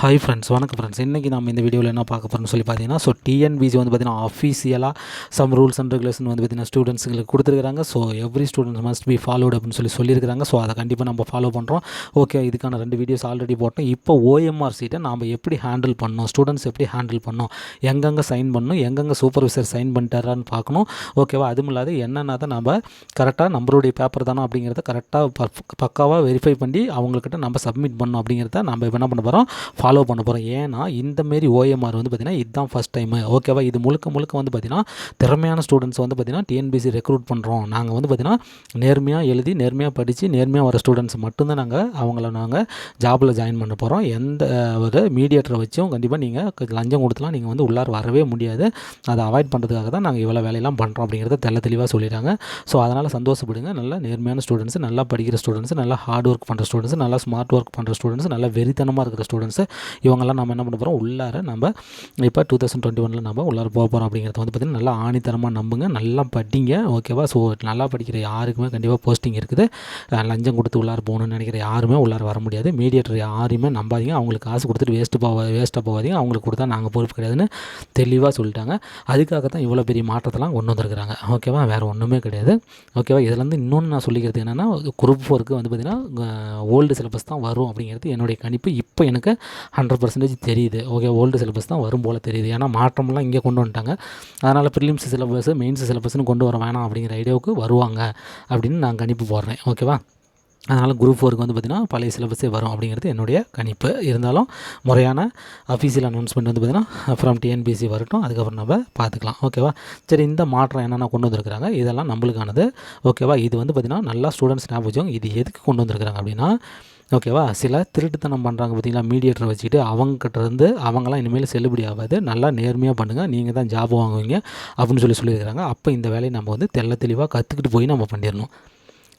Hi friends, வணக்கம் friends. இன்றைக்கி நம்ம இந்த வீடியோவில் என்ன பார்க்க போகிறோம்னு சொல்லி பார்த்தீங்கன்னா, டிஎன்பிசி வந்து பார்த்தீங்கன்னா அஃபீஷியலாக சம் ரூல்ஸ் அண்ட் ரெகுலேஷன் வந்து பார்த்தீங்கன்னா ஸ்டூடெண்ட்ஸுங்களுக்கு கொடுத்துருக்காங்க. Every students must be followed அப்படின்னு சொல்லியிருக்காங்க. அதை கண்டிப்பாக நம்ம ஃபாலோ பண்ணுறோம். ஓகே, இதுக்கான 2 வீடியோஸ் ஆல்ரெடி போட்டோம். இப்போ ஓஎம்ஆர் சீட்டை நாம் எப்படி ஹேண்டில் பண்ணணும், ஸ்டூடெண்ட்ஸ் எப்படி ஹேண்டில் பண்ணணும், எங்கெங்கே சைன் பண்ணணும், எங்கெங்கே சூப்பர்வைசர் சைன் பண்ணிட்டாரான்னு பார்க்கணும். ஓகேவா? அதுவும் இல்லாத என்னென்னா தான் நம்ம கரெக்டாக நம்மளுடைய பேப்பர் தானோ அப்படிங்கிறத கரெக்டாக பக்காவாக வெரிஃபை பண்ணி அவங்கக்கிட்ட நம்ம சப்மிட் பண்ணணும் அப்படிங்கிறத நம்ம என்ன பண்ண போகிறோம், ஃபாலோ பண்ண போகிறோம். ஏன்னா இந்தமாரி ஓஎம்ஆர் வந்து பார்த்திங்கன்னா இதுதான் ஃபஸ்ட் டைமு. ஓகேவா? இது முழுக்க வந்து பார்த்திங்கன்னா திறமையான ஸ்டூடெண்ட்ஸ் வந்து பார்த்திங்கன்னா டிஎன்பிசி ரெக்ரூட் பண்ணுறோம். நாங்கள் வந்து பார்த்திங்கன்னா நேர்மையாக எழுதி நேர்மையாக படித்து நேர்மையாக வர ஸ்டூடெண்ட்ஸ் மட்டும்தான் நாங்கள் ஜாபில் ஜாயின் பண்ண போகிறோம். எந்த ஒரு மீடியேட்டரை வச்சும் கண்டிப்பாக நீங்கள் லஞ்சம் கொடுத்துலாம் நீங்கள் வந்து உள்ளார வரவே முடியாது. அதை அவாய்ட் பண்ணுறதுக்காக தான் நாங்கள் இவ்வளோ வேலையெல்லாம் பண்ணுறோம் அப்படிங்கிறத தெளிவாக சொல்லிடுறாங்க. அதனால் சந்தோஷப்படுங்க. நல்லா நேர்மையான ஸ்டூடெண்ட்ஸ், நல்லா படிக்கிற ஸ்டூடெண்ட்ஸ், நல்லா ஹார்ட் ஒர்க் பண்ணுற ஸ்டூடெண்ட்ஸ், நல்லா ஸ்மார்ட் ஒர்க் பண்ணுற ஸ்டூடெண்ட்ஸ், நல்லா வெறித்தனமாக இருக்கிற ஸ்டூடெண்ட்ஸ், இவங்கெல்லாம் நம்ம என்ன பண்ண போகிறோம், உள்ளார நம்ம இப்போ 2021 நம்ம உள்ளார போக போகிறோம் அப்படிங்கிறத வந்து பார்த்திங்கன்னா நல்லா ஆணித்தரமாக நம்புங்க, நல்லா படிங்க. ஓகேவா? நல்லா படிக்கிற யாருக்குமே கண்டிப்பாக போஸ்டிங் இருக்குது. லஞ்சம் கொடுத்து உள்ளார போகணும்னு நினைக்கிற யாருமே உள்ளார வர முடியாது. மீடியேட்டர் யாரையுமே நம்பாதீங்க. அவங்களுக்கு காசு கொடுத்துட்டு வேஸ்ட்டாக போகாதீங்க. அவங்களுக்கு கொடுத்தா நாங்கள் பொறுப்பு கிடையாதுன்னு தெளிவாக சொல்லிட்டாங்க. அதுக்காக தான் இவ்வளோ பெரிய மாற்றத்தெல்லாம் கொண்டு வந்திருக்கிறாங்க. ஓகேவா? வேறு ஒன்றுமே கிடையாது. ஓகேவா? இதுலேருந்து இன்னொன்று நான் சொல்லிக்கிறது என்னென்னா, குரூப் 4க்கு வந்து பார்த்திங்கன்னா ஓல்டு சிலபஸ் தான் வரும் அப்படிங்கிறது என்னுடைய கணிப்பு. இப்போ எனக்கு 100% தெரியுது. ஓகே, ஓல்டு சிலபஸ் தான் வரும் போல் தெரியுது. ஏன்னா மாற்றம்லாம் இங்கே கொண்டு வந்துட்டாங்க. அதனால் ப்ரிலிம்ஸ் சிலபஸ், மெயின்ஸ் சிலபஸ்னு கொண்டு வர வேணாம் அப்படிங்கிற ஐடியாவுக்கு வருவாங்க அப்படின்னு நான் கணிப்பு போடுறேன். ஓகேவா? அதனால் குரூப் 4க்கு வந்து பார்த்திங்கன்னா பழைய சிலபஸே வரும் அப்படிங்கிறது என்னுடைய கணிப்பு. இருந்தாலும் முறையான அஃபீஷியல் அனௌன்ஸ்மெண்ட் வந்து பார்த்திங்கன்னா ஃப்ரம் டிஎன்பிசி வரட்டும், அதுக்கப்புறம் நம்ம பார்த்துக்கலாம். ஓகேவா? சரி, இந்த மாற்றம் என்னென்ன கொண்டு வந்திருக்கிறாங்க, இதெல்லாம் நம்மளுக்கானது. ஓகேவா? இது வந்து பார்த்திங்கன்னா நல்லா ஸ்டூடெண்ட்ஸ் ஞாபகம். இது எதுக்கு கொண்டு வந்திருக்கிறாங்க அப்படின்னா, ஓகேவா, சில திருட்டுத்தனம் பண்ணுறாங்க பார்த்தீங்களா, மீடியேட்டரை வச்சுக்கிட்டு. அவங்ககிட்ட அவங்களாம் இனிமேல் செல்லுபடி ஆகாது. நல்லா நேர்மையாக பண்ணுங்கள், நீங்கள் தான் ஜாப் வாங்குவீங்க அப்படின்னு சொல்லியிருக்கிறாங்க. அப்போ இந்த வேலையை நம்ம வந்து தெளிவாக கற்றுக்கிட்டு போய் நம்ம பண்ணிடணும்.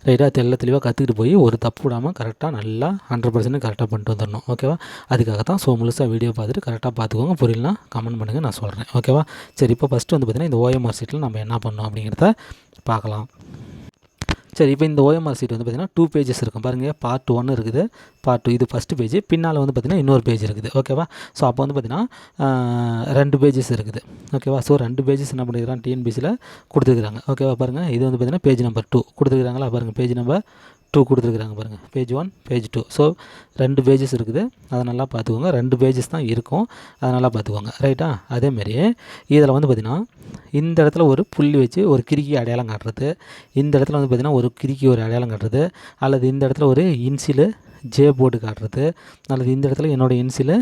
ரைட்டாக? தெளிவாக கற்றுக்கிட்டு போய் ஒரு தப்பு விடாமல் கரெக்டாக நல்லா 100% கரெக்டாக பண்ணிட்டு வந்துடணும். ஓகேவா? அதுக்காக தான் முழுசாக வீடியோ பார்த்துட்டு கரெக்டாக பார்த்துக்கோங்க. புரியலனா கமெண்ட் பண்ணுங்கள், நான் சொல்கிறேன். ஓகேவா? சரி, இப்போ ஃபஸ்ட்டு வந்து பார்த்திங்கன்னா இந்த ஓஎம்ஆர் சீட்டில் நம்ம என்ன பண்ணணும் அப்படிங்கிறத பார்க்கலாம். சரி, இப்போ இந்த ஓஎம்ஆர் சீட் வந்து பார்த்திங்கன்னா 2 பேஜஸ் இருக்கும். பாருங்கள், பார்ட் 1 இருக்குது, பார்ட் 2. இது ஃபஸ்ட்டு பேஜ். பின்னால் வந்து பார்த்திங்கன்னா இன்னொரு பேஜ் இருக்குது. ஓகேவா? அப்போ வந்து பார்த்திங்கன்னா 2 பேஜஸ் இருக்குது. ஓகேவா? 2 பேஜஸ் என்ன பண்ணிக்கிறாங்க, டிஎன்பிசியில் கொடுத்துருக்குறாங்க. ஓகேவா? பாருங்கள், இது வந்து பார்த்திங்கன்னா பேஜ் நம்பர் 2 கொடுத்துருக்குறாங்களா? பாருங்கள், பேஜ் நம்பர் 2 கொடுத்துருக்குறாங்க. பாருங்கள், பேஜ் 1, பேஜ் 2. 2 பேஜஸ் இருக்குது. அதை நல்லா பார்த்துக்கோங்க. 2 பேஜஸ் தான் இருக்கும், அதை நல்லா பார்த்துக்கோங்க. ரைட்டா? அதேமாரி இதில் வந்து பார்த்திங்கன்னா இந்த இடத்துல ஒரு புள்ளி வச்சு ஒரு கிறுக்கி அடையாளம் காட்டுறது, இந்த இடத்துல வந்து பார்த்திங்கன்னா ஒரு கிறுக்கி ஒரு அடையாளம் காட்டுறது, அல்லது இந்த இடத்துல ஒரு இன்சிலு ஜே போர்டு காட்டுறது, அல்லது இந்த இடத்துல என்னோடய இன்சிலு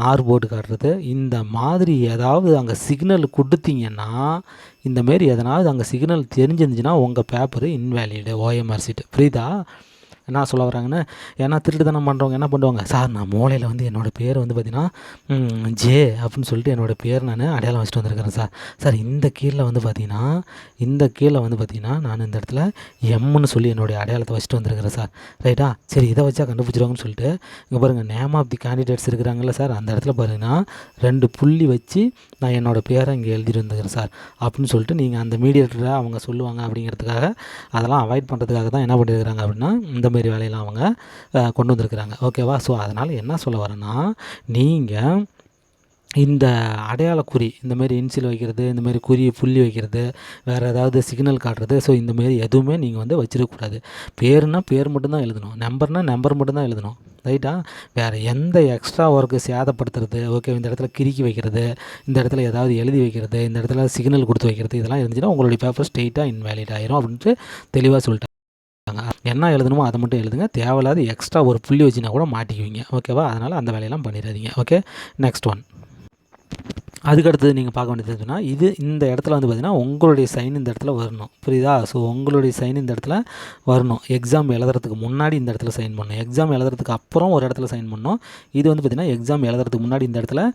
ஆர் போர்டு காட்டுறது. இந்த மாதிரி ஏதாவது அங்கே சிக்னல் கொடுத்தீங்கன்னா, இந்தமாரி எதனாவது அங்கே சிக்னல் தெரிஞ்சிருந்துச்சுன்னா உங்கள் பேப்பரு இன்வேலிடு ஓஎம்ஆர் சீட்டு. புரியுதா என்ன சொல்ல வராங்கன்னு? ஏன்னா திருட்டுத்தனம் பண்ணுறவங்க என்ன பண்ணுவாங்க, சார் நான் மூலையில் வந்து என்னோடய பேர் வந்து பார்த்திங்கன்னா ஜே அப்படின்னு சொல்லிட்டு என்னோடய பேர் நான் அடையாளம் வச்சுட்டு வந்திருக்கிறேன் சார். இந்த கீழே வந்து பார்த்திங்கன்னா நான் இந்த இடத்துல எம்முன்னு சொல்லி என்னுடைய அடையாளத்தை வச்சுட்டு வந்திருக்கிறேன் சார். ரைட்டா? சரி, இதை வச்சா கண்டுபிடிச்சிருவாங்கன்னு சொல்லிட்டு இங்கே பாருங்கள், நேம் ஆஃப் தி கேண்டிடேட்ஸ் இருக்கிறாங்கல்ல சார், அந்த இடத்துல பாருங்கன்னா 2 புள்ளி வச்சு நான் என்னோடய பேரை இங்கே எழுதிட்டு வந்துக்கிறேன் சார் அப்படின்னு சொல்லிட்டு நீங்கள் அந்த மீடியேட்டரை அவங்க சொல்லுவாங்க அப்படிங்கிறதுக்காக, அதெல்லாம் அவாய்ட் பண்ணுறதுக்காக தான் என்ன பண்ணியிருக்கிறாங்க அப்படின்னா இந்த மாரி வேலையெல்லாம் அவங்க கொண்டு வந்திருக்கிறாங்க. ஓகேவா? அதனால் என்ன சொல்ல வரேன்னா, நீங்கள் இந்த அடையாள குறி, இந்தமாரி இன்சில் வைக்கிறது, இந்தமாரி புள்ளி வைக்கிறது, வேறு ஏதாவது சிக்னல் காட்டுறது, இந்தமாரி எதுவுமே நீங்கள் வந்து வச்சிருக்கக்கூடாது. பேருனா பேர் மட்டும்தான் எழுதணும், நம்பர்னா நம்பர் மட்டும்தான் எழுதணும். ரைட்டா? வேறு எந்த எக்ஸ்ட்ரா ஒர்க்கு சேதப்படுத்துறது, ஓகே, இந்த இடத்துல கிறுக்கி வைக்கிறது, இந்த இடத்துல ஏதாவது எழுதி வைக்கிறது, இந்த இடத்துல சிக்னல் கொடுத்து வைக்கிறது, இதெல்லாம் இருந்துச்சுன்னா உங்களுடைய பேப்பர் ஸ்ட்ரெயிட்டாக இன்வேலிட் ஆயிரும் அப்படின்ட்டு தெளிவாக சொல்லிட்டாங்க. என்ன எழுதணுமோ அதை மட்டும் எழுதுங்க. தேவையில்லாத எக்ஸ்ட்ரா ஒரு புள்ளி வச்சுனா கூட மாட்டிக்குவீங்க. ஓகேவா? அதனால் அந்த வேலையெல்லாம் பண்ணிடாதீங்க. Okay, next one. அதுக்கடுத்தது நீங்கள் பார்க்க வேண்டியது எதுனா, இந்த இடத்துல வந்து பார்த்திங்கன்னா உங்களுடைய சைன் இந்த இடத்துல வரணும். புரியுதா? உங்களுடைய சைன் இந்த இடத்துல வரணும். எக்ஸாம் எழுதுறதுக்கு முன்னாடி இந்த இடத்துல சைன் பண்ணணும், எக்ஸாம் எழுதுறதுக்கு அப்புறம் ஒரு இடத்துல சைன் பண்ணணும். இது வந்து பார்த்திங்கன்னா எக்ஸாம் எழுதுறதுக்கு முன்னாடி இந்த இடத்துல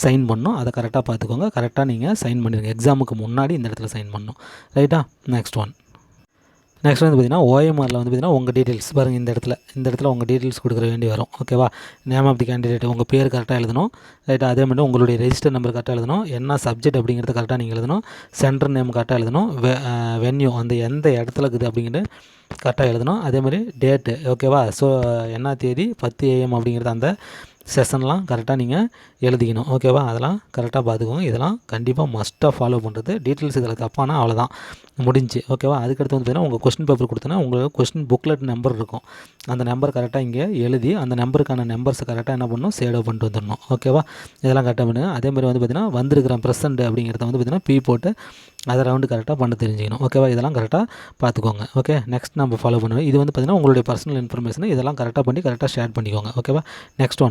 சைன் பண்ணணும். அதை கரெக்டாக பார்த்துக்கோங்க. கரெக்டாக நீங்கள் சைன் பண்ணிடுங்க. எக்ஸாமுக்கு முன்னாடி இந்த இடத்துல சைன் பண்ணணும். ரைட்டா? Next one. நெக்ஸ்ட் வந்து பார்த்திங்கன்னா ஓஎம்ஆரில் வந்து பார்த்திங்கன்னா உங்கள் டீட்டெயில்ஸ் பாருங்கள், இந்த இடத்துல உங்கள் டீட்டெயில்ஸ் கொடுக்குற வேண்டி வரும். ஓகேவா? நேம் ஆஃப் தி கேண்டிடேட், உங்கள் பேர் கரெக்டாக எழுதணும். ரைட்டாக? அதே மாதிரி உங்களுடைய ரெஜிஸ்டர் நம்பர் கரெக்டாக எழுதணும். என்ன சப்ஜெக்ட் அப்படிங்கிறது கரெக்டாக நீங்கள் எழுதணும். சென்டர் நேம் கரெக்டாக எழுதணும். வென்யூ, அந்த எந்த இடத்துல இருக்குது அப்படிங்கிறது கரெக்டாக எழுதணும். அதே மாதிரி டேட்டு. ஓகேவா? என்ன தேதி 10 AM அப்படிங்கிறது அந்த செஷன்லாம் கரெக்டாக நீங்கள் எழுதிக்கணும். ஓகேவா? அதெல்லாம் கரெக்டாக பார்த்துக்கோங்க. இதெல்லாம் கண்டிப்பாக மஸ்ட்டாக ஃபாலோ பண்ணுறது. டீட்டெயில்ஸ் இதில் தப்பானா அவ்வளோதான், முடிஞ்சு. ஓகேவா? அதுக்கடுத்து வந்து பார்த்தீங்கன்னா உங்கள் கொஸ்டின் பேப்பர் கொடுத்தோன்னா உங்களுக்கு கொஸ்டின் புக்லெட் நம்பர் இருக்கும். அந்த நம்பர் கரெக்டாக இங்கே எழுதி அந்த நம்பருக்கான நம்பர்ஸை கரெக்டாக என்ன பண்ணணும், சேவ் பண்ணிட்டு வந்துடணும். ஓகேவா? இதெல்லாம் கரெக்டாக பண்ணுங்கள். அதேமாதிரி வந்து பார்த்திங்கன்னா வந்திருக்கிற ப்ரெசென்ட் அப்படிங்கிறத வந்து பார்த்திங்கன்னா பி போட்டு அதை ரவுண்டு கரெக்டாக பண்ண தெரிஞ்சுக்கணும். ஓகேவா? இதெல்லாம் கரெக்டாக பார்த்துக்கோங்க. ஓகே, நெக்ஸ்ட் நம்ம ஃபாலோ பண்ணுவோம். இது வந்து பார்த்திங்கன்னா உங்களுடைய பர்சனல் இன்ஃபர்மேஷன். இதெல்லாம் கரெக்டாக பண்ணி கரெக்டாக ஷேர் பண்ணிக்கோங்க. ஓகேவா? நெக்ஸ்ட்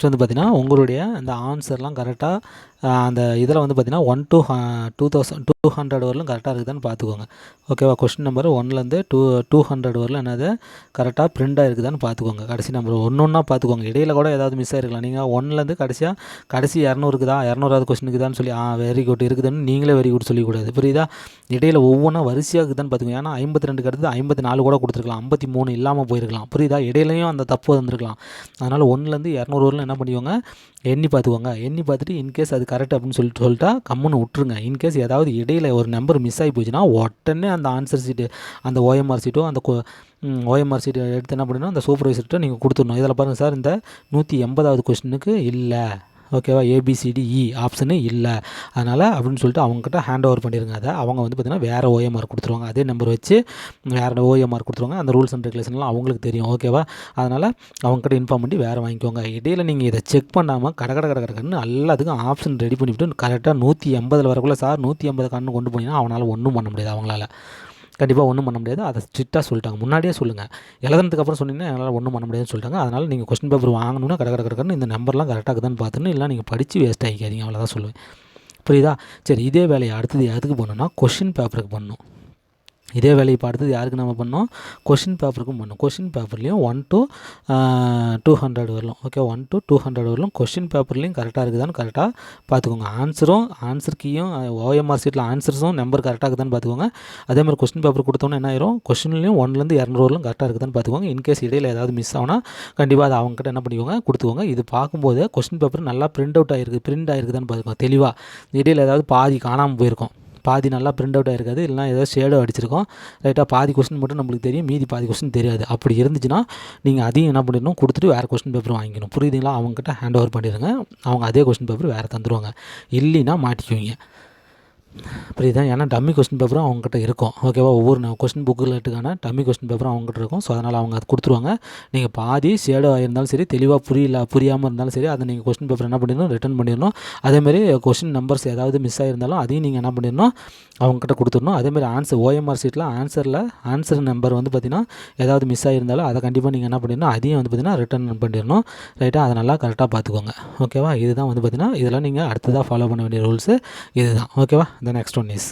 வந்து பார்த்திங்கன்னா உங்களுடைய அந்த ஆன்சர்லாம் கரெக்டாக அந்த இதில் வந்து பார்த்திங்கன்னா 1 to 2200 வரலும் கரெக்டாக இருக்குதான்னு பார்த்துக்கோங்க. ஓகேவா? கொஸ்டின் நம்பர் 1லேருந்து 200 வரலும் என்னது கரெக்டாக பிரிண்டாக இருக்குதான்னு பார்த்துக்கோங்க. கடைசி நம்பர் ஒன்றா பார்த்துக்கோங்க. இடையில கூட ஏதாவது மிஸ் ஆகிருக்கலாம். நீங்கள் 1லேருந்து கடைசி 200 இருக்குதா, 200வது கொஸ்டின் இருக்குதான்னு சொல்லி வெரி குட் இருக்குதுன்னு நீங்களே வெரி குட் சொல்லிக்கூடாது. புரியுதா? இடையில ஒவ்வொன்றா வரிசையாக இருக்குதான்னு பார்த்துக்கோங்க. ஏன்னா 52 அடுத்து 54 கூட கொடுத்துருக்கலாம், 53 இல்லாமல் போயிருக்கலாம். புரியுதா? இடையிலையும் அந்த தப்பு வந்துருக்கலாம். அதனால் 1லேருந்து 200 வரலும் என்ன பண்ணிக்கோங்க, எண்ணி பார்த்துக்கோங்க. எண்ணி பார்த்துட்டு இன்கேஸ் அது கரெக்ட் அப்படின்னு சொல்லிட்டா கம்முன்னு விட்டுருங்க. இன்கேஸ் ஏதாவது இடையில ஒரு நம்பர் மிஸ் ஆகி போச்சுன்னா உடனே அந்த ஆன்சர் ஷீட்டு, அந்த ஓஎம்ஆர் ஷீட்டோ அந்த ஓஎம்ஆர் ஷீட்டை எடுத்து என்ன பண்ணணும், அந்த சூப்பர்வைசர்கிட்ட நீங்கள் கொடுத்துடணும். இதில் பாருங்கள் சார், இந்த 180வது கொஸ்டினுக்கு இல்லை. ஓகேவா? ABCDE ஆப்ஷனு இல்லை, அதனால் அப்படின்னு சொல்லிட்டு அவங்ககிட்ட ஹேண்ட் ஓவர் பண்ணிடுங்க. அதை அவங்க வந்து பார்த்திங்கன்னா வேறு ஓஎம்ஆர் கொடுத்துருவாங்க. அதே நம்பர் வச்சு வேறு ஓஎம்ஆர் கொடுத்துருவாங்க. அந்த ரூல்ஸ் அண்ட் ரெகுலேஷன்லாம் அவங்களுக்கு தெரியும். ஓகேவா? அதனால் அவங்ககிட்ட இன்ஃபார்ம் பண்ணி வேறு வாங்கிக்கோங்க. இடையில் நீங்கள் இதை செக் பண்ணாமல் கடன்னு எல்லாத்துக்கும் ஆப்ஷன் ரெடி பண்ணிவிட்டு கரெக்டாக 180 வரக்குள்ளே சார் 180 கண்ணு கொண்டு போனீங்கன்னா அவனால் ஒன்றும் பண்ண முடியாது. அவங்களால கண்டிப்பாக ஒன்றும் பண்ண முடியாது. அதை ஸ்ட்ரிக்டாக சொல்லிட்டாங்க. முன்னாடியே சொல்லுங்கள். எழுதுனதுக்கு அப்புறம் சொன்னீங்கன்னா எங்களால் ஒன்றும் பண்ண முடியாதுன்னு சொல்லிட்டாங்க. அதனால் நீங்கள் கொஸ்டின் பேப்பர் வாங்கணுன்னா கடன்னு இந்த நம்பர்லாம் கரெக்டாக இருக்குதான்னு பார்த்துன்னு, இல்லை நீங்கள் படித்து வேஸ்ட் ஆகிக்காதீங்க. அவ்வளோதான் சொல்லுவேன். புரியுதா? சரி, இதே வேலையை அடுத்தது எதுக்கு பண்ணணும்னா கொஸ்டின் பேப்பருக்கு பண்ணணும். இதே வேலையை இப்போ அடுத்தது யாருக்கு நம்ம பண்ணோம், கொஷின் பேப்பருக்கும் பண்ணோம். கொஷின் பேப்பர்லேயும் 1 to 200 வரலாம். ஓகே, 1 to 200 வரலாம். கொஷின் பேப்பர்லேயும் கரெக்டாக இருக்குதான்னு கரெக்டாக பார்த்துக்கோங்க. ஆன்சர் கீயும் ஓஎம்ஆர் சீட்டில் ஆன்சர்ஸும் நம்பர் கரெக்டாக இருக்குதான்னு பார்த்துக்கோங்க. அதேமாதிரி கொஸ்டின் பேப்பர் கொடுத்தோன்னா என்ன ஆயிரும், கொஸ்டின்லேயும் 1லேருந்து 200 வரலாம் கரெக்டாக இருக்குதான்னு பார்த்துக்கோங்க. இன்கேஸ் இடையில் ஏதாவது மிஸ் ஆகுனா கண்டிப்பாக அதை அவங்ககிட்ட என்ன பண்ணிக்கோங்க, கொடுத்துக்கோங்க. இது பார்க்கும்போது கொஸ்டின் பேப்பர் நல்லா பிரிண்ட் ஆகிருக்குதான்னு பார்த்துக்கோங்க. தெளிவாக இடையில் ஏதாவது பாதி காணாமல் போயிருக்கும், பாதி நல்லா பிரிண்ட் அவுட் ஆகிருக்காது, இல்லைனா ஏதோ ஷேடோ அடிச்சிருக்கோம். ரைட்டாக பாதி கொஸ்டின் மட்டும் நம்மளுக்கு தெரியும், மீதி பாதி கொஸ்டின் தெரியாது. அப்படி இருந்துச்சுன்னா நீங்கள் அதையும் என்ன பண்ணிடணும், கொடுத்துட்டு வேறு கொஸ்டின் பேப்பர் வாங்கிக்கணும். புரியுதுங்களா? அவங்ககிட்ட ஹேண்ட் ஓவர் பண்ணிடுங்க. அவங்க அதே கொஸ்டின் பேப்பர் வேறு தந்துடுவாங்க. இல்லைன்னா மாட்டிக்குவீங்க. புரியுதா? ஏன்னா டம்மி கொஸ்டின் பேப்பரும் அவங்ககிட்ட இருக்கும். ஓகேவா? ஒவ்வொரு கொஸ்டின் புக்கில் டம்மி கொஸ்டின் பேப்பரும் அவங்ககிட்ட இருக்கும். ஸோ அதனால் அவங்க அது கொடுத்துருவாங்க. நீங்கள் பாதி ஷேடோ ஆகிருந்தாலும் சரி, தெளிவாக புரியாமல் இருந்தாலும் சரி, அதை நீங்கள் கொஸ்டின் பேப்பர் என்ன பண்ணிடணும், ரிட்டர்ன் பண்ணிடணும். அதேமாதிரி கொஸ்டின் நம்பர்ஸ் ஏதாவது மிஸ் ஆகிருந்தாலும் அதையும் நீங்கள் என்ன பண்ணிடணும், அவங்ககிட்ட கொடுத்துடணும். அதேமாதிரி ஆன்சர் ஓஎம்ஆர் சீட்டில் ஆன்சர் நம்பர் வந்து பார்த்திங்கன்னா ஏதாவது மிஸ் ஆகிருந்தாலும் அதை கண்டிப்பாக நீங்கள் என்ன பண்ணிடணும், அதையும் வந்து பார்த்திங்கன்னா ரிட்டர்ன் பண்ணிடணும். ரைட்டாக அதை நல்லா கரெக்டாக பார்த்துக்கோங்க. ஓகேவா? இதுதான் வந்து பார்த்திங்கன்னா இதெல்லாம் நீங்கள் அடுத்ததாக ஃபாலோ பண்ண வேண்டிய ரூல்ஸு இதுதான். ஓகேவா? The next one is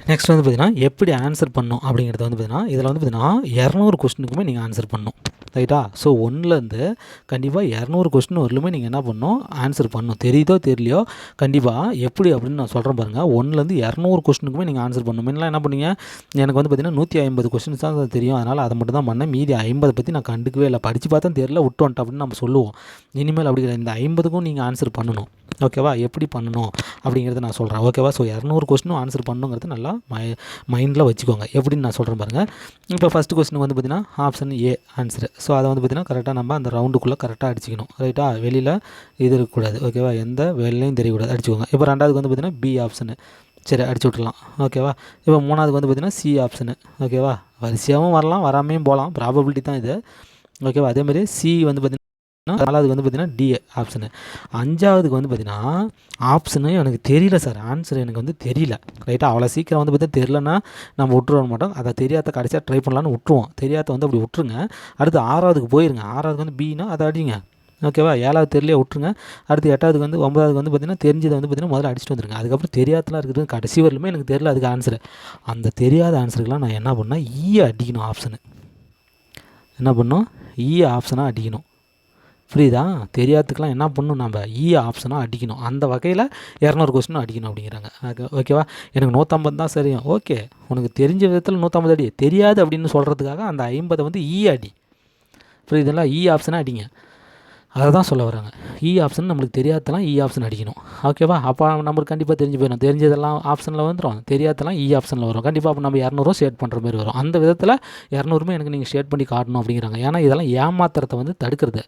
next வந்து பார்த்திங்கன்னா எப்படி ஆன்சர் பண்ணணும் அப்படிங்கிறது வந்து பார்த்திங்கன்னா இதில் வந்து பார்த்திங்கன்னா 200 கொஸ்டினுக்குமே நீங்கள் ஆன்சர் பண்ணணும். ரைட்டா? ஸோ 1லேருந்து கண்டிப்பாக 200 கொஸ்டின் வரலுமே நீங்கள் என்ன பண்ணணும், ஆன்சர் பண்ணணும். தெரியுதோ தெரியலையோ கண்டிப்பாக எப்படி அப்படின்னு நான் சொல்கிறேன் பாருங்கள். 1லேருந்து 200 கொஸ்டினுக்குமே நீங்கள் ஆன்சர் பண்ணணும். முன்னெல்லாம் என்ன பண்ணீங்க, எனக்கு வந்து பார்த்திங்கன்னா 150 கொஸ்டின்ஸ் தான் தெரியும், அதனால் அதை மட்டும் தான் பண்ணேன். மீதி 50 பற்றி நான் கண்டுக்கவே இல்லை, படித்து பார்த்தா தெரியல, விட்டு வந்துட்டேன் அப்படின்னு நம்ம சொல்லுவோம். இனிமேல் அப்படி கிடையாது. இந்த 50க்கும் நீங்கள் ஆன்சர் பண்ணணும். ஓகேவா? எப்படி பண்ணணும் அப்படிங்கிறத நான் சொல்கிறேன். ஓகேவா? ஸோ 200 கொஸ்டினும் ஆன்சர் பண்ணணுங்கிறது நல்லா மைண்டில் வச்சுக்கோங்க. எப்படின்னு நான் சொல்கிறேன் பாருங்கள். இப்போ ஃபஸ்ட்டு கொஸ்டின் வந்து பார்த்திங்கன்னா ஆப்ஷன் ஏ ஆன்சரு. ஸோ அதை வந்து பார்த்திங்கன்னா கரெக்டாக நம்ம அந்த ரவுண்டுக்குள்ளே கரெக்டாக அடிச்சிக்கணும். ரைட்டா? வெளியில் இது இருக்கக்கூடாது. ஓகேவா? எந்த வெளிலையும் தெரியக்கூடாது, அடிச்சுக்கோங்க. இப்போ ரெண்டாவதுக்கு வந்து பார்த்திங்கன்னா பி ஆப்ஷனு. சரி, அடிச்சு விட்றலாம். ஓகேவா? இப்போ மூணாவதுக்கு வந்து பார்த்திங்கன்னா சி ஆப்ஷனு. ஓகேவா? வரிசையாகவும் வரலாம், வராமையும் போகலாம், ப்ராபபிலிட்டி தான் இது. ஓகேவா? அதேமாதிரி சி வந்து பார்த்திங்கன்னா நாலாவதுக்கு வந்து பார்த்திங்கன்னா டி ஆப்ஷனு. அஞ்சாவதுக்கு வந்து பார்த்திங்கன்னா ஆப்ஷனு எனக்கு தெரியல சார், ஆன்சர் எனக்கு வந்து தெரியல. ரைட்டாக? அவ்வளோ சீக்கிரம் வந்து பார்த்தீங்கன்னா தெரிலன்னா நம்ம விட்டுருவ மாட்டோம். அதை தெரியாத கடைசியாக ட்ரை பண்ணலான்னு விட்டுருவோம். தெரியாத வந்து அப்படி விட்டுருங்க. அடுத்து 6வதுக்கு போயிருங்க. 6வதுக்கு வந்து பின்னா அதை அடிங்க. ஓகேவா? 7வது தெரியலையே விட்டுருங்க. அடுத்து 8வதுக்கு வந்து 9வதுக்கு வந்து பார்த்திங்கன்னா தெரிஞ்சதை வந்து பார்த்திங்கன்னா முதல்ல அடிச்சுட்டு வந்துருங்க. அதுக்கப்புறம் தெரியாதலாம் இருக்கிறது கடைசி வரலுமே எனக்கு தெரியல அதுக்கு ஆன்சரு. அந்த தெரியாத ஆன்சருக்கெலாம் நான் என்ன பண்ணேன், அடிக்கணும் ஆப்ஷனு. என்ன பண்ணணும், ஆப்ஷனாக அடிக்கணும். புரியுதா? தெரியாததுக்கெலாம் என்ன பண்ணணும், நம்ம ஆப்ஷனாக அடிக்கணும். அந்த வகையில் 200 கொஸ்டினும் அடிக்கணும் அப்படிங்கிறாங்க. ஓகேவா? எனக்கு 150 தான் சரியும். ஓகே, உனக்கு தெரிஞ்ச விதத்தில் 150 அடி, தெரியாது அப்படின்னு சொல்கிறதுக்காக அந்த 50 வந்து அடி. புரியுதுங்களா? ஆப்ஷனாக அடிங்க. அதை தான் சொல்ல வராங்க. ஆப்ஷன் நம்மளுக்கு தெரியாதலாம் ஆப்ஷன் அடிக்கணும். ஓகேவா? அப்போ நம்மளுக்கு கண்டிப்பாக தெரிஞ்சு போயிடும். தெரிஞ்சதெல்லாம் ஆப்ஷனில் வந்துடும், தெரியாதெல்லாம் ஆப்ஷனில் வரும். கண்டிப்பாக அப்போ நம்ம 200 ஷேட் பண்ணுற மாதிரி வரும். அந்த விதத்தில் 200 எனக்கு நீங்கள் ஷேட் பண்ணி காட்டணும் அப்படிங்கிறாங்க. ஏன்னா இதெல்லாம் ஏமாத்திரத்தை வந்து தடுக்கிறது.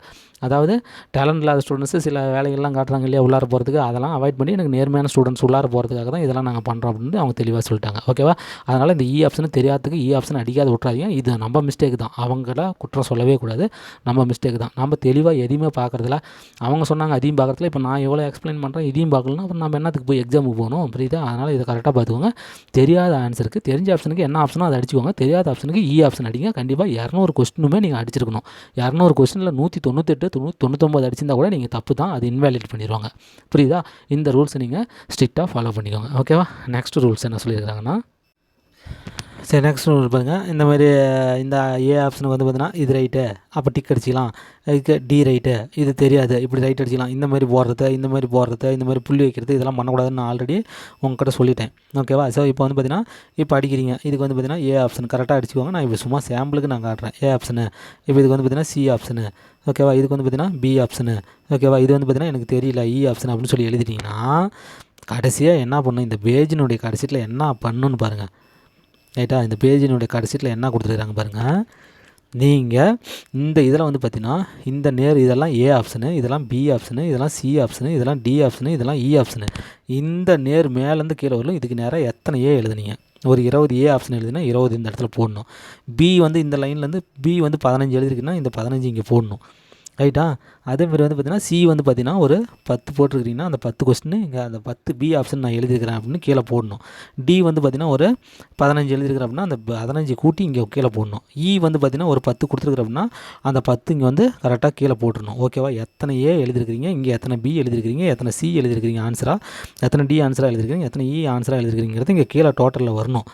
அதாவது டேலண்ட் இல்லாத ஸ்டூடெண்ட்ஸு சில வேலைகள்லாம் காட்டுறாங்க இல்லையா உள்ளார போகிறதுக்கு, அதெல்லாம் அவாய்ட் பண்ணி எனக்கு நேர்மையான ஸ்டூடெண்ட்ஸ் உள்ளார போகிறதுக்காக தான் இதெல்லாம் நாங்கள் பண்ணுறோம் அப்படின்னு அவங்க தெளிவாக சொல்லிட்டாங்க. ஓகேவா? அதனால் இந்த ஆப்ஷன் தெரியாததுக்கு ஆப்ஷன் அடிக்காத விட்றாதீங்க. இது நம்ம மிஸ்டேக் தான், அவங்கள குற்றம் சொல்லவே கூடாது. நம்ம மிஸ்டேக் தான். நம்ம தெளிவாக எதையுமே பார்க்குறதில்ல. அவங்க சொன்னாங்க அதையும் பார்க்குறதுல, இப்போ நான் எவ்வளோ எக்ஸ்பிளைன் பண்ணுறேன் இதையும் பார்க்கலன்னா அப்புறம் நம்ம என்னத்துக்கு போய் எக்ஸாமுக்கு போகணும், புரியுதா? அதனால் இதை கரெக்டாக பார்த்துக்கோங்க. தெரியாத ஆன்சருக்கு தெரிஞ்ச ஆப்ஷனுக்கு என்ன ஆப்ஷனோ அதை அடிச்சுக்கோங்க. தெரியாத ஆப்ஷனுக்கு ஆப்ஷன் அடிங்க. கண்டிப்பாக 200 கொஸ்டினுமே நீங்கள் அடிச்சிருக்கணும். 200 கொஸ்டினில் 198 99 அடிச்சிருந்தா கூட நீங்கள் தப்பு தான், அது இன்வேலிட் பண்ணிடுவாங்க. புரியுதா? இந்த ரூல்ஸை நீங்கள் ஸ்ட்ரிக்டாக ஃபாலோ பண்ணிக்கோங்க. ஓகேவா? நெக்ஸ்ட் ரூல்ஸ் என்ன சொல்லியிருக்காங்கன்னா, சரி நெக்ஸ்ட் ரூல் பாருங்கள். இந்த மாதிரி இந்த ஆப்ஷனுக்கு வந்து பார்த்தீங்கன்னா இது ரைட்டு, அப்போ டிக் அடிச்சிக்கலாம். இதுக்கு டி ரைட்டு, இது தெரியாது, இப்படி ரைட் அடிச்சிக்கலாம். இந்த மாதிரி போடுறது, இந்த மாதிரி புள்ளி வைக்கிறது, இதெல்லாம் பண்ணக்கூடாதுன்னு நான் ஆல்ரெடி உங்ககிட்ட சொல்லிட்டேன். ஓகேவா? ஸோ இப்போ வந்து பார்த்தீங்கன்னா இப்போ அடிக்கிறீங்க, இதுக்கு வந்து பார்த்தீங்கன்னா ஆப்ஷன் கரெக்டாக அடிச்சுக்கோங்க. நான் இப்போ சும்மா சாம்பிளுக்கு நான் காட்டுறேன். ஆப்ஷனு. இப்போ இதுக்கு வந்து பார்த்தீங்கன்னா ஆப்ஷனு. ஓகேவா? இதுக்கு வந்து பார்த்தீங்கன்னா பி ஆப்ஷனு. ஓகேவா? இது வந்து பார்த்தீங்கன்னா எனக்கு தெரியல ஆப்ஷன் அப்படின்னு சொல்லி எழுதிட்டிங்கன்னா கடைசியாக என்ன பண்ணணும், இந்த பேஜினுடைய கடைசியில் என்ன பண்ணணுன்னு பாருங்கள். ரைட்டா? இந்த பேஜினுடைய கடைசியில் என்ன கொடுத்துருக்காங்க பாருங்கள். நீங்கள் இந்த இதில் வந்து பார்த்தீங்கன்னா இந்த இதெல்லாம் ஆப்ஷனு, இதெல்லாம் பி ஆப்ஷனு, இதெல்லாம் சி ஆப்ஷனு, இதெல்லாம் டி ஆப்ஷனு, இதெல்லாம் ஆப்ஷனு. இந்த மேலேருந்து கீழே வரலும் இதுக்கு நேராக எத்தனை எழுதுனீங்க? ஒரு 20 ஆப்ஷன் எழுதுனா 20 இந்த இடத்துல போடணும். பி வந்து இந்த லைன்லேருந்து பி வந்து 15 எழுதிருக்குன்னா இந்த 15 இங்கே போடணும். ரைட்டா? அதேமாதிரி வந்து பார்த்தீங்கன்னா சி வந்து பார்த்தீங்கன்னா ஒரு 10 போட்டிருக்கிறீங்கன்னா அந்த 10 கொஸ்டின் இங்கே அந்த 10 பி ஆப்ஷன் நான் எழுதியிருக்கிறேன் அப்படின்னு கீழே போடணும். டி வந்து பார்த்தீங்கன்னா ஒரு 15 எழுதியிருக்கிறேன் அப்படின்னா அந்த 15 கூட்டி இங்கே கீழே போடணும். வந்து பார்த்தீங்கன்னா ஒரு 10 கொடுத்துருக்குற அப்படின்னா அந்த 10 இங்கே வந்து கரெக்டாக கீழே போட்டுடணும். ஓகேவா? எத்தனை எழுதிருக்கிறீங்க, இங்கே எத்தனை பி எழுதிருக்கிறீங்க, எத்தனை சி எழுதிருக்கிறீங்க ஆன்சராக, எத்தனை டி ஆன்சராக எழுதிருக்கிறீங்க, எத்தனை ஆன்சராக எழுதிருக்கிறீங்கிறது இங்கே கீழே டோட்டலில் வரணும்.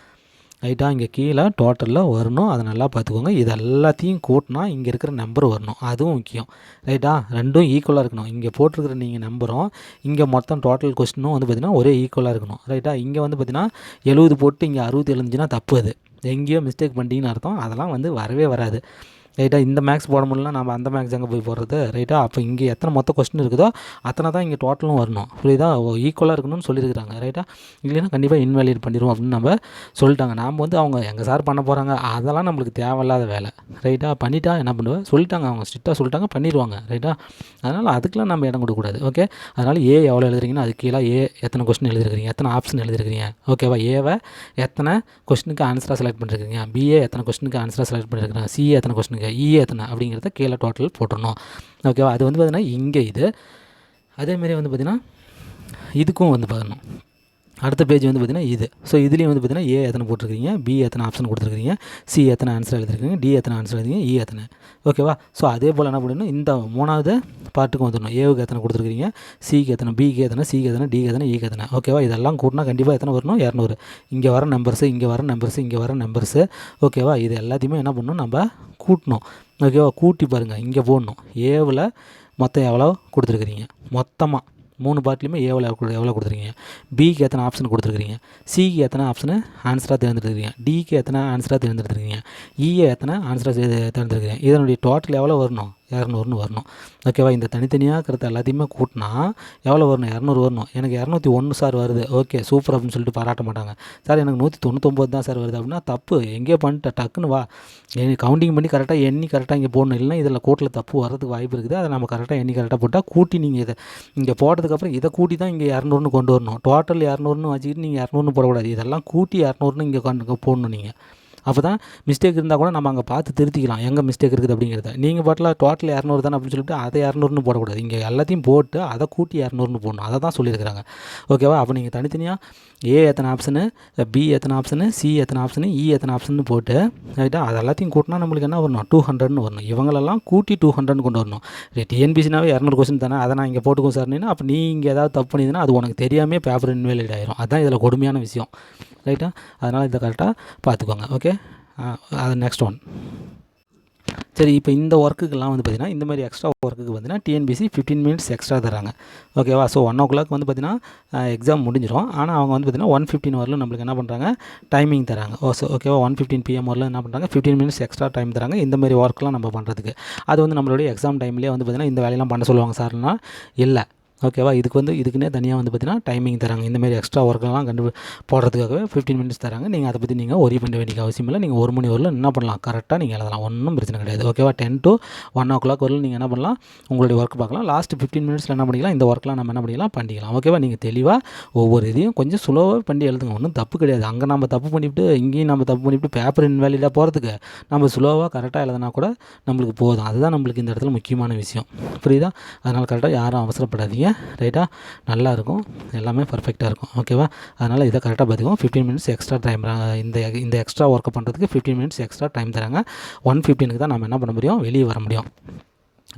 ரைட்டா? இங்கே கீழே டோட்டலில் வரணும். அதை நல்லா பார்த்துக்கோங்க. இது எல்லாத்தையும் கூட்டினா இங்கே இருக்கிற நம்பர் வரணும், அதுவும் முக்கியம். ரைட்டா? ரெண்டும் ஈக்குவலாக இருக்கணும். இங்கே போட்டிருக்கிற நீங்கள் நம்பரும் இங்கே மொத்தம் டோட்டல் கொஸ்டினும் வந்து பார்த்திங்கன்னா ஒரே ஈக்குவலாக இருக்கணும். ரைட்டா? இங்கே வந்து பார்த்திங்கன்னா 70 போட்டு இங்கே 60 எழுந்துச்சுன்னா தப்பு, அது எங்கேயோ மிஸ்டேக் பண்ணிட்டீங்கன்னு அர்த்தம். அதெல்லாம் வந்து வரவே வராது. ரைட்டா? இந்த மேக்ஸ் போட முடியலனா நம்ம அந்த மேக்ஸ் அங்கே போய் போடுறது. ரைட்டா? அப்போ இங்கே எத்தனை மொத்த கொஸ்டின் இருக்குதோ அத்தனை தான் இங்கே டோட்டலும் வரணும். புரியுதா? ஈக்குவலாக இருக்கணும்னு சொல்லியிருக்கிறாங்க. ரைட்டா? இல்லைன்னா கண்டிப்பாக இன்வேலிட் பண்ணிடுவோம் அப்படின்னு நம்ம சொல்லிட்டாங்க. நாம் வந்து அவங்க எங்கள் சார் பண்ண போகிறாங்க, அதெல்லாம் நம்மளுக்கு தேவையில்லாத வேலை. ரைட்டா? பண்ணிட்டா என்ன பண்ணுவேன் சொல்லிட்டாங்க, அவங்க ஸ்ட்ரிக்டாக சொல்லிட்டாங்க, பண்ணிடுவாங்க. ரைட்டா? அதனால் அதுக்கெலாம் நம்ம இடம் கொடுக்கக்கூடாது. ஓகே? அதனால் எவ்வளோ எழுதுறீங்கன்னா அதுக்கு கீழே எத்தனை கொஸ்டின் எழுதிருக்கிறீங்க, எத்தனை ஆப்ஷன் எழுதிருக்கிறீங்க. ஓகேவா? ஏவை எத்தனை கொஸ்டினுக்கு ஆன்சராக செலக்ட் பண்ணிருக்கீங்க, பிஏ எத்தனை கொஸ்டினுக்கு ஆன்சராக செலக்ட் பண்ணிருக்கிறேன், சிஏ எத்தனை கொஸ்டினுக்கு, எத்தனை அப்படிங்கிறத கீழே டோட்டல் போட்டுடணும். ஓகேவா? அது வந்து பார்த்தீங்கன்னா இங்கே இது அதேமாரி வந்து பார்த்திங்கன்னா இதுக்கும் வந்து பார்க்கணும். அடுத்த பேஜ் வந்து பார்த்திங்கன்னா இது. ஸோ இதுலேயும் வந்து பார்த்திங்கன்னா எத்தனை போட்டிருக்கீங்க, பி எத்தனை ஆப்ஷன் கொடுத்துருக்கீங்க, சி எத்தனை ஆன்சர் எழுதிருக்கீங்க, டி எத்தனை ஆன்சர் எழுதிருக்கீங்க, எத்தனை. ஓகேவா? ஸோ அதே போல் என்ன பண்ணணும், இந்த 3வது பார்ட்டுக்கு வந்துடணும். ஏவுக்கு எத்தனை கொடுத்துருக்கீங்க, சிக்கு எத்தனை, பிக்கு எத்தனை, சிக்கு எத்தனை, டிக்கு எத்தனை, ஈக்கு எத்தனை. ஓகேவா? இதெல்லாம் கூட்டினா கண்டிப்பாக எத்தனை வரணும், 200. இங்கே வர நம்பர்ஸு, இங்கே வர நம்பர்ஸு, இங்கே வர நம்பர்ஸு. ஓகேவா? இது எல்லாத்தையுமே என்ன பண்ணணும், நம்ம கூட்டணும். ஓகேவா? கூட்டி பாருங்கள், இங்கே போடணும். ஏவில் மொத்தம் எவ்வளோ கொடுத்துருக்குறீங்க, மொத்தமாக 3 பார்ட்லையுமே எவ்வளோ கொடுத்துருக்கீங்க, பிக்கு எத்தனை ஆப்ஷன் கொடுத்துருக்கீங்க, சிக்கு எத்தனை ஆப்ஷனு ஆன்சராக தேர்ந்தெடுத்துருக்கீங்க, டிக்கு எத்தனை ஆன்சராக தேர்ந்தெடுத்துருக்கீங்க, எத்தனை ஆன்சராக தேர்ந்தெடுத்துருக்கீங்க. இதனுடைய டோட்டல் எவ்வளோ வரணும், 200 வரணும். ஓகேவா? இந்த தனித்தனியாக இருக்கிறத எல்லாத்தையுமே கூட்டினா எவ்வளோ வரணும், 200 வரணும். எனக்கு 201 சார் வருது, ஓகே சூப்பர் அப்படின்னு சொல்லிட்டு பாராட்ட மாட்டாங்க. சார் எனக்கு 199 தான் சார் வருது அப்படின்னா தப்பு, எங்கேயோ பண்ணிட்டு டக்குன்னு வா கவுண்டிங் பண்ணி கரெக்டாக எண்ணி கரெக்டாக இங்கே போடணும். இல்லைன்னா இதில் கூட்டில் தப்பு வரதுக்கு வாய்ப்பு இருக்குது. அதை நம்ம கரெக்டாக எண்ணி கரெக்டாக போட்டால் கூட்டி நீங்கள் இதை இங்கே போட்டதுக்கப்புறம் இதை கூட்டி தான் இங்கே 200 கொண்டு வரணும். டோட்டல் 200 வச்சுக்கிட்டு நீங்கள் 200 போடக்கூடாது. இதெல்லாம் கூட்டி 200 இங்கே போடணும் நீங்கள். அப்போ தான் மிஸ்டேக் இருந்தால் கூட நம்ம அங்கே பார்த்து திருத்திக்கலாம் எங்கே மிஸ்டேக் இருக்குது அப்படிங்கிறத. நீங்கள் பாட்டில் டோட்டல் 200 தானே அப்படின்னு சொல்லிட்டு அதை 200 போடக்கூடாது. இங்கே எல்லாத்தையும் போட்டு அதை கூட்டி 200 போடணும். அதை தான் சொல்லியிருக்கிறாங்க. ஓகேவா? அப்போ நீங்கள் தனித்தனியாக எத்தனை ஆப்ஷனு, பி எத்தனை ஆப்ஷனு, சி எத்தனை ஆப்ஷனு, எத்தனை ஆப்ஷன் போட்டு ரைட்டா அது எல்லாத்தையும் கூட்டினா நம்மளுக்கு என்ன வரணும், 200 வரணும். இவங்களெல்லாம் கூட்டி 200 கொண்டு வரணும். டிஎன்பிசினாவே 200 கொஸ்டின் தானே, அதை நான் இங்கே போட்டுக்கோ சார்னா அப்போ நீ இங்கே ஏதாவது தப்பு பண்ணிதுன்னா அது உனக்கு தெரியாமல் பேப்பர் இன்வேலிட் ஆயிரும். அதுதான் இதில் கொடுமையான விஷயம். ரைட்டா? அதனால் இதை கரெக்டாக பார்த்துக்கோங்க. ஓகே? அது நெக்ஸ்ட் ஒன். சரி, இப்போ இந்த ஒர்க்குக்கெல்லாம் வந்து பார்த்திங்கன்னா இந்த மாதிரி எக்ஸ்ட்ரா ஒர்க்குக்கு பார்த்தீங்கன்னா டிஎன்பிசி 15 மினிட்ஸ் எக்ஸ்ட்ரா தராங்க. ஓகேவா? ஸோ 1 o'clock வந்து பார்த்திங்கன்னா எக்ஸாம் முடிஞ்சிடும். ஆனால் அவங்க வந்து பார்த்திங்கன்னா 1:15 வரலும் நம்மளுக்கு என்ன பண்ணுறாங்க, டைமிங் தராங்க. ஓகேவா? 1:15 PM வரலும் என்ன பண்ணுறாங்க, 15 மினிட்ஸ் எக்ஸ்ட்ரா டைம் தராங்க இந்த மாதிரி ஒர்க்லாம் நம்ம பண்ணுறதுக்கு. அது வந்து நம்மளுடைய எக்ஸாம் டைம்லேயே வந்து பார்த்திங்கன்னா இந்த வேலையெல்லாம் பண்ண சொல்லுவாங்க சார்னா இல்லை. ஓகேவா. இதுக்குன்னே தனியாக வந்து பார்த்திங்கன்னா டைமிங் தராங்க. இந்தமாரி எக்ஸ்ட்ரா ஒர்க்கெல்லாம் போடுறதுக்காகவே 15 மினிட்ஸ் தராங்க. நீங்கள் அதை பற்றி நீங்கள் ஒரி பண்ண வேண்டிய அவசியம் இல்லை. நீங்கள் 1 மணி வரலும் என்ன பண்ணலாம், கரெக்டாக நீங்கள் எழுதலாம், ஒன்றும் பிரச்சனை கிடையாது. ஓகேவா. 10 to 1 o'clock வரலும் நீங்கள் என்ன பண்ணலாம், உங்களுடைய ஒர்க் பார்க்கலாம். லாஸ்ட் 15 மினிட்ஸில் என்ன பண்ணிக்கலாம், இந்த ஒர்க்லாம் நம்ம என்ன பண்ணிக்கலாம். ஓகேவா. நீங்கள் தெளிவாக ஒவ்வொரு இதையும் கொஞ்சம் ஸ்லோவாக பண்ணி எழுதுங்க, ஒன்றும் தப்பு கிடையாது. அங்கே நம்ம தப்பு பண்ணிவிட்டு இங்கேயும் நம்ம தப்பு பண்ணிவிட்டு பேப்பர் இன்வேலிடாக போகிறதுக்கு நம்ம ஸ்லோவாக கரெக்டாக எழுதினா கூட நம்மளுக்கு போதும். அதுதான் நம்மளுக்கு இந்த இடத்துல முக்கியமான விஷயம். புரியுதா. அதனால் கரெக்டாக யாரும் அவசரப்படாதீங்க. ரைட்டாக, நல்லாயிருக்கும், எல்லாமே பர்ஃபெக்டாக இருக்கும். ஓகேவா. அதனால் இதை கரெக்டாக பார்த்துக்கோங்க. 15 மினிட்ஸ் எக்ஸ்ட்ரா டைம் இந்த எக்ஸ்ட்ரா ஒர்க்கை பண்ணுறதுக்கு 15 மினிட்ஸ் எக்ஸ்ட்ரா டைம் தராங்க. 1:15 தான் நம்ம என்ன பண்ண முடியும், வெளியே வர முடியும்.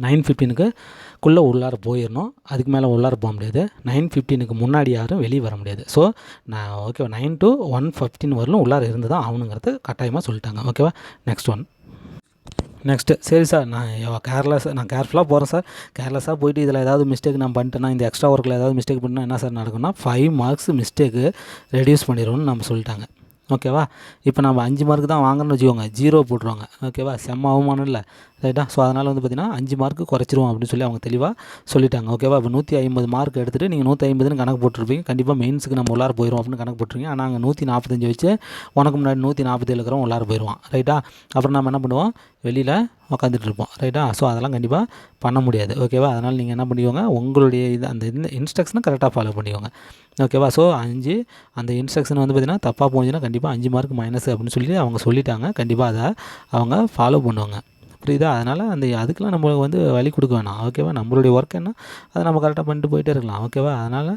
9:15 உள்ளார போயிடணும். அதுக்கு மேலே உள்ளார போக முடியாது. 9:15 முன்னாடி யாரும் வெளியே வர முடியாது. ஸோ நான் ஓகேவா 9 to 1:15 வரலும் உள்ளார இருந்து தான் ஆகணுங்கிறது கட்டாயமாக சொல்லிட்டாங்க. ஓகேவா. நெக்ஸ்ட்டு சரி சார், நான் கேர்ஃபுல்லாக போகிறேன் சார். கேர்லெஸ்ஸாக போயிட்டு இதில் ஏதாவது மிஸ்டேக் நான் பண்ணிட்டேன்னா, இந்த எக்ஸ்ட்ரா ஒர்க்கில் ஏதாவது மிஸ்டேக் பண்ணால் என்ன சார் நடக்கும்னா 5 மார்க்ஸ் மிஸ்டேக்கு ரெடியூஸ் பண்ணிடுவோம்னு நம்ம சொல்லிட்டாங்க. ஓகேவா. இப்போ நம்ம 5 மார்க் தான் வாங்கணும்னு வச்சுக்கோங்க, 0 போட்டுருவாங்க. ஓகேவா. செம்ம அவமானம் இல்லை, ரைட்டா. ஸோ அதனால் வந்து பார்த்திங்கன்னா 5 மார்க்கு குறைச்சிருவோம் அப்படின்னு சொல்லி அவங்க தெளிவாக சொல்லிட்டாங்க. ஓகேவா. இப்போ 150 மார்க் எடுத்துகிட்டு நீங்கள் 150ன்னு கணக்கு போட்டுருப்பீங்க. கண்டிப்பாக மெயின்ஸுக்கு நம்ம உள்ளார போயிடும் அப்படின்னு கணக்கு போட்டுருங்க. ஆனால் அங்கே 145 வச்சு உனக்கு முன்னாடி 147 இருக்கிறவங்க உள்ளார போயிடுவான். ரைட்டா. அப்புறம் நம்ம என்ன பண்ணுவோம், வெளியில் உட்காந்துட்டு இருப்போம். ரைட்டா. ஸோ அதெல்லாம் கண்டிப்பாக பண்ண முடியாது. ஓகேவா. அதனால் நீங்கள் என்ன பண்ணிக்கோங்க, உங்களுடைய அந்த இன்ஸ்ட்ரக்ஷனை கரெக்டாக ஃபாலோ பண்ணிக்கோங்க. ஓகேவா. ஸோ அந்த இன்ஸ்ட்ரக்ஷன் வந்து பார்த்திங்கன்னா தப்பாக போச்சுன்னா கண்டிப்பாக 5 மார்க் மைனஸ் அப்படின்னு சொல்லி அவங்க சொல்லிட்டாங்க. கண்டிப்பாக அதை அவங்க ஃபாலோ பண்ணுவாங்க. புரியுதா. அதனால் அதுக்கெலாம் நம்ம வந்து வழி கொடுக்க வேணாம். ஓகேவா. நம்மளுடைய ஒர்க் என்ன, அதை நம்ம கரெக்டாக பண்ணிட்டு போயிட்டே இருக்கலாம். ஓகேவா. அதனால்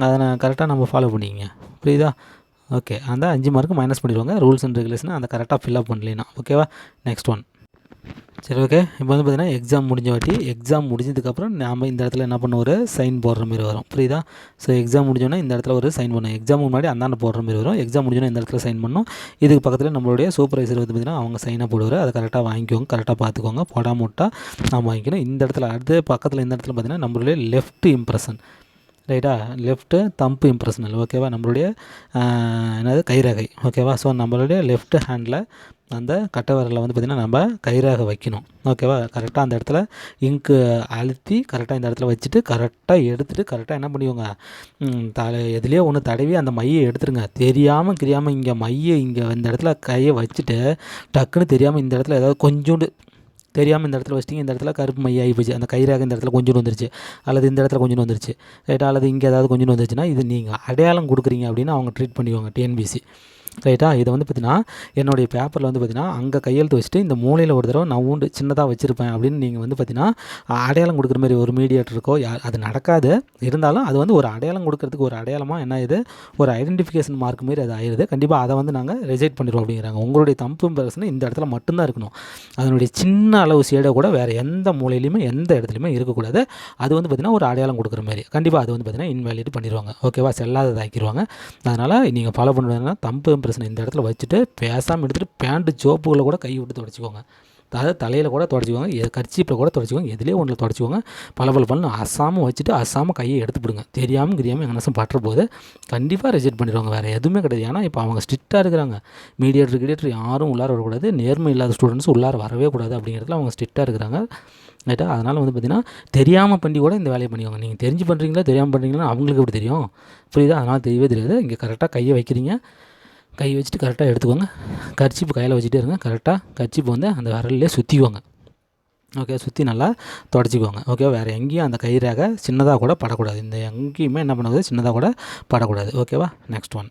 அதை கரெக்டாக நம்ம ஃபாலோ பண்ணிக்கிங்க. புரியுதா. ஓகே. அந்த 5 மார்க்கு மைனஸ் பண்ணிடுவாங்க. ரூல்ஸ் அண்ட் ரெகுலேஷனை அந்த கரெக்டாக ஃபில்அப் பண்ணலைன்னா. ஓகேவா. Next one. சரி, ஓகே. இப்போ வந்து பார்த்திங்கன்னா எக்ஸாம் முடிஞ்சதுக்கப்புறம் நாம் இந்த இடத்துல என்ன பண்ண, ஒரு சைன் போடுற மாதிரி வரும். புரியுதா. ஸோ எக்ஸாம் முடிஞ்சோன்னா இந்த இடத்துல ஒரு சைன் பண்ணணும். எக்ஸாமுக்கு முன்னாடி அந்தாண்ட போடுற மாதிரி வரும். எக்ஸாம் முடிஞ்சோன்னா இந்த இடத்துல சைன் பண்ணணும். இதுக்கு பக்கத்தில் நம்மளுடைய சூப்பர்வைசர் வந்து பார்த்திங்கன்னா அவங்க சைனை போடுவார். அதை கரெக்டாக வாங்கிக்கோங்க, கரெக்டாக பார்த்துக்கோங்க. போடாமல் விட்டால் நாம் வாங்கிக்கணும். இந்த இடத்துல அடுத்து பக்கத்தில் இந்த இடத்துல பார்த்திங்கன்னா நம்மளுடைய லெஃப்ட் இம்ப்ரெஷன், ரைட்டா, லெஃப்ட்டு தம்பு இம்ப்ரெஷனல். ஓகேவா. நம்மளுடைய என்னது கைரேகை. ஓகேவா. ஸோ நம்மளுடைய லெஃப்ட் ஹேண்டில் அந்த கட்டை விரலில் வந்து பார்த்திங்கன்னா நம்ம கைரேகை வைக்கணும். ஓகேவா. கரெக்டாக அந்த இடத்துல இங்கு அழுத்தி கரெக்டாக இந்த இடத்துல வச்சுட்டு கரெக்டாக எடுத்துகிட்டு கரெக்டாக என்ன பண்ணிக்கோங்க, எதுலேயோ ஒன்று தடவி அந்த மையை எடுத்துருங்க. தெரியாமல் இங்கே மையை இங்கே இந்த இடத்துல கையை வச்சுட்டு டக்குன்னு தெரியாமல் இந்த இடத்துல ஏதாவது கொஞ்சோண்டு தெரியாமல் இந்த இடத்துல வச்சிட்டிங்க, இந்த இடத்துல கருப்பு மைய ஆகி போச்சு. அந்த கைரேகை இந்த இடத்துல கொஞ்சோண்டு வந்துருச்சு, அல்லது இந்த இடத்துல கொஞ்சோண்டு வந்துருச்சு, ரைட்டா, அல்லது இங்கே ஏதாவது கொஞ்சோண்டு வந்துருச்சுன்னா இது நீங்கள் அடையாளம் கொடுக்குறீங்க அப்படின்னு அவங்க ட்ரீட் பண்ணிக்குவாங்க டிஎன்பிசி. ரைட்டா. இதை வந்து பார்த்திங்கன்னா என்னுடைய பேப்பரில் வந்து பார்த்திங்கன்னா அங்கே கையெழுத்து வச்சுட்டு இந்த மூலையில் ஒரு தடவை நான் ஊண்டு சின்னதாக வச்சுருப்பேன் அப்படின்னு நீங்கள் வந்து பார்த்திங்கன்னா அடையாளம் கொடுக்குற மாதிரி ஒரு மீடியேட்டருக்கோ அது நடக்காது. இருந்தாலும் அது வந்து ஒரு அடையாளம் கொடுக்கறதுக்கு ஒரு அடையாளமாக என்ன இது, ஒரு ஐடென்டிஃபிகேஷன் மார்க் மாரி அது ஆயிடுது. கண்டிப்பாக அதை வந்து நாங்கள் ரிஜெக்ட் பண்ணிடுவோம் அப்படிங்கிறாங்க. உங்களுடைய தம்பு பிரச்சனை இந்த இடத்துல மட்டும்தான் இருக்கணும். அதனுடைய சின்ன அளவு ஷேடை கூட வேறு எந்த மூலையிலையுமே எந்த இடத்துலையுமே இருக்கக்கூடாது. அது வந்து பார்த்திங்கன்னா ஒரு அடையாளம் கொடுக்குற மாதிரி. கண்டிப்பாக அது வந்து பார்த்திங்கன்னா இன்வேலிட் பண்ணிடுவாங்க. ஓகேவா. செல்லாததை ஆக்கிடுவாங்க. அதனால் நீங்கள் ஃபாலோ பண்ணுறதுனா தம்பு பிரச்சனை இந்த இடத்துல வச்சுட்டு பேசாமல் எடுத்துகிட்டு பேண்ட்டு ஜோப்புகளை கூட கை விட்டு தொடச்சிக்கோங்க. அதாவது தலையில் கூட தொடச்சிக்கோங்க, கர்ச்சீப்பில் கூட தொடச்சிக்கோங்க, எதுலேயே ஒன்றில் தொடச்சிக்கோங்க. பல அசாமல் வச்சுட்டு அசாமல் கையை எடுத்துப்பிடுங்க. தெரியாமல் எங்கேனாச்சும் பட்டுற போது கண்டிப்பாக ரிஜெக்ட் பண்ணிடுவாங்க. வேறு எதுவுமே கிடையாது. ஏன்னா இப்போ அவங்க ஸ்ட்ரிக்டாக இருக்கிறாங்க. மீடியேட்டர் யாரும் உள்ளார வரக்கூடாது, நேர்மை இல்லாத ஸ்டூடெண்ட்ஸ் உள்ளார வரவே கூடாது அப்படிங்கிறதுல அவங்க ஸ்ட்ரிக்டாக இருக்கிறாங்க. ரைட்டா. அதனால் வந்து பார்த்திங்கன்னா தெரியாமல் பண்ணி கூட இந்த வேலையை பண்ணிக்கோங்க. நீங்கள் தெரிஞ்சு பண்ணுறீங்களா தெரியாமல் பண்ணுறீங்களா அவங்களுக்கு எப்படி தெரியும். புரியுதா. அதனால் தெரியவே தெரியாது. இங்கே கரெக்டாக கையை வைக்கிறீங்க, கை வச்சுட்டு கரெக்டாக எடுத்துக்கோங்க. கர்ச்சீப்பு கையில் வச்சுட்டே இருங்க. கரெக்டாக கர்ச்சீப்பு வந்து அந்த விரல்லே சுற்றிக்கோங்க. ஓகே. சுற்றி நல்லா தொடச்சிக்கோங்க. ஓகே. வேறு எங்கேயும் அந்த கைரேகை சின்னதாக கூட படக்கூடாது. இந்த எங்கேயுமே என்ன பண்ணக்கூடாது, சின்னதாக கூட படக்கூடாது. ஓகேவா. Next one.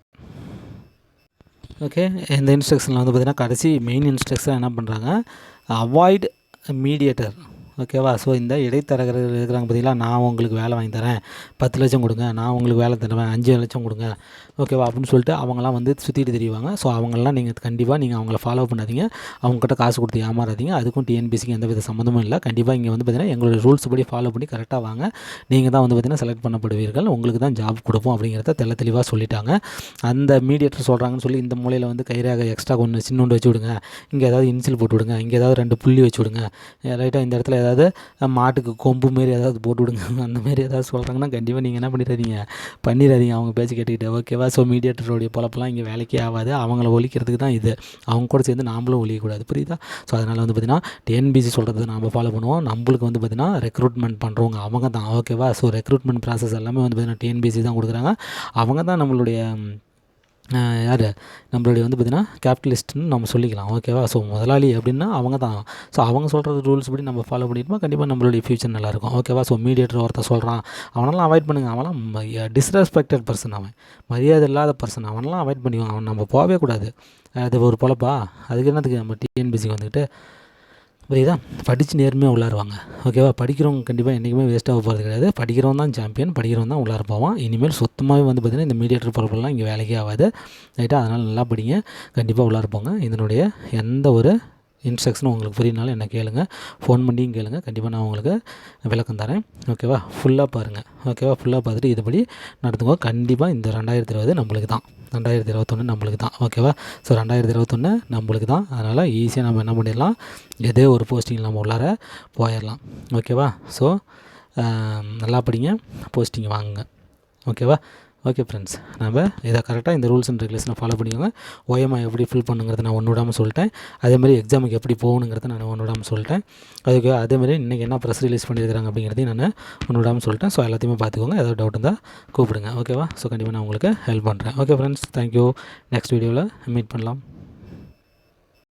ஓகே. இந்த இன்ஸ்ட்ரக்ஷனில் வந்து பார்த்திங்கன்னா கடைசி மெயின் இன்ஸ்ட்ரக்ஷன் என்ன பண்ணுறாங்க, அவாய்ட் மீடியேட்டர். ஓகேவா. ஸோ இந்த இடைத்தரகர்கள் இருக்கிறாங்க பார்த்தீங்களா, நான் உங்களுக்கு வேலை வாங்கி தரேன், 10 லட்சம் கொடுங்க, நான் உங்களுக்கு வேலை தருவேன், 5 லட்சம் கொடுங்க, ஓகேவா அப்படின்னு சொல்லிட்டு அவங்களாம் வந்து சுற்றிட்டு தெரியுவாங்க. ஸோ அவங்களாம் கண்டிப்பாக நீங்கள் அவங்கள ஃபாலோ பண்ணாதீங்க. அவங்ககிட்ட காசு கொடுத்து ஏமாறாதீங்க. அதுக்கும் டிஎன்பிசிக்கு எந்த வித சம்மந்தமும் இல்லை. கண்டிப்பாக இங்கே வந்து பார்த்திங்கன்னா எங்களுடைய ரூல்ஸ் படி ஃபாலோ பண்ணி கரெக்டாக வாங்க. நீங்கள் தான் வந்து பார்த்திங்கன்னா செலக்ட் பண்ணப்படுவீர்கள், உங்களுக்கு தான் ஜாப் கொடுப்போம் அப்படிங்கிறத தெளிவாக சொல்லிட்டாங்க. அந்த மீடியேட்டர் சொல்கிறாங்கன்னு சொல்லி இந்த மூலையில் வந்து கைரேகை எக்ஸ்ட்ரா கொஞ்சம் சின்னோண்டு வச்சு விடுங்க, இங்கே ஏதாவது இன்சில் போட்டு விடுங்க, இங்கே ஏதாவது 2 புள்ளி வச்சு விடுங்க, ரைட்டாக இந்த இடத்துல ஏதாவது மாட்டுக்கு கொம்பு மாரி ஏதாவது போட்டு விடுங்க அந்த மாரி ஏதாவது சொல்கிறாங்கன்னா கண்டிப்பாக நீங்கள் என்ன பண்ணிடாதீங்க அவங்க பேச்சு கேட்டுக்கிட்டு. ஓகேவா? ஸோ மீடியேட்டருடைய பொழப்பெல்லாம் இங்கே வேலைக்கே ஆகாது. அவங்கள ஒழிக்கிறதுக்கு தான் இது. அவங்க கூட சேர்ந்து நாமளும் ஒழியக்கூடாது. புரியுதா? ஸோ அதனால் வந்து பார்த்திங்கன்னா டிஎன்பிசி சொல்கிறத நம்ம ஃபாலோ பண்ணுவோம். நம்மளுக்கு வந்து பார்த்திங்கன்னா ரெக்ரூட்மெண்ட் பண்ணுறவங்க அவங்க தான். ஓகேவா? ஸோ ரெக்ரூட்மெண்ட் ப்ராசஸ் எல்லாமே வந்து பார்த்திங்கன்னா டிஎன்பிசி தான் கொடுக்குறாங்க. அவங்க தான் நம்மளுடைய யார் நம்மளுடைய வந்து பார்த்திங்கன்னா கேபிட்டலிஸ்ட்டுன்னு நம்ம சொல்லிக்கலாம். ஓகேவா? ஸோ முதலாளி அப்படின்னா அவங்க தான். ஸோ அவங்க சொல்கிறது ரூல்ஸ் படி நம்ம ஃபாலோ பண்ணிட்டோம்னா கண்டிப்பாக நம்மளுடைய ஃப்யூச்சர் நல்லாயிருக்கும். ஓகேவா? ஸோ மீடியேட்டர் ஒருத்தர் சொல்கிறான் அவனெல்லாம் அவாய்ட் பண்ணுங்கள். அவன்லாம் டிஸ்ரெஸ்பெக்டட் பர்சன், அவன் மரியாதை இல்லாத பர்சன், அவனெல்லாம் அவாய்ட் பண்ணிக்குவான். அவன் நம்ம போகவே கூடாது. அது ஒரு பொழப்பா? அதுக்கு என்னத்துக்கு நம்ம டிஎன்பிசிக்கு வந்துக்கிட்டு? புரியுதா? படித்து நேர்மையாக உள்ளாருவாங்க. ஓகேவா? படிக்கிறவங்க கண்டிப்பாக என்றைக்குமே வேஸ்ட்டாக போகிறது கிடையாது. படிக்கிறவன் தான் சாம்பியன், படிக்கிறவன் தான் உள்ளார போவான். இனிமேல் சுத்தமாகவே வந்து பார்த்திங்கன்னா இந்த மீடியேட்டர் பொறுப்பெல்லாம் இங்கே வேலைக்கே ஆகாது. ரைட்டாக? அதனால் நல்லா படிங்க, கண்டிப்பாக உள்ளார போங்க. இதனுடைய எந்த ஒரு இன்ஸ்ட்ரக்ஷனும் உங்களுக்கு புரியனாலும் என்ன கேளுங்க, ஃபோன் பண்ணியும் கேளுங்க. கண்டிப்பாக நான் உங்களுக்கு விளக்கம் தரேன். ஓகேவா? ஃபுல்லாக பாருங்கள். ஓகேவா? ஃபுல்லாக பார்த்துட்டு இதுபடி நடந்துக்கோ. கண்டிப்பாக இந்த 2020 நம்மளுக்கு தான், 2021 நம்மளுக்கு தான். ஓகேவா? ஸோ 2021 நம்மளுக்கு தான். அதனால் ஈஸியாக நம்ம என்ன பண்ணிடலாம், ஏதோ ஒரு போஸ்டிங்கில் நம்ம உள்ளார போயிடலாம். ஓகேவா? ஸோ நல்லா படிங்க, போஸ்டிங் வாங்குங்க. ஓகேவா? ஓகே ஃப்ரெண்ட்ஸ், நம்ம இதை கரெக்டாக இந்த ரூல்ஸ் அண்ட் ரெகுலேஷனை ஃபாலோ பண்ணிக்கோங்க. ஓஎம்ஐ எப்படி ஃபில் பண்ணுங்கிறத நான் ஒன்று விடாமல் சொல்லிட்டேன். அதேமாதிரி எக்ஸாமுக்கு எப்படி போகணுங்கிறத நான் ஒன்று விடாமல் சொல்லிட்டேன். அதுக்கு அதேமாதிரி இன்றைக்கி என்ன ப்ரெஸ் ரிலீஸ் பண்ணியிருக்கிறாங்க அப்படிங்கிறதையும் நான் ஒன்று விடாமல் சொல்லிட்டேன். ஸோ எல்லாத்தையுமே பார்த்துக்கோங்க. ஏதாவது டவுட் இருந்தால் கூப்பிடுங்க. ஓகேவா? ஸோ கண்டிப்பாக நான் உங்களுக்கு ஹெல்ப் பண்ணுறேன். Okay friends, thank you. நெக்ஸ்ட் வீடியோவில் மீட் பண்ணலாம்.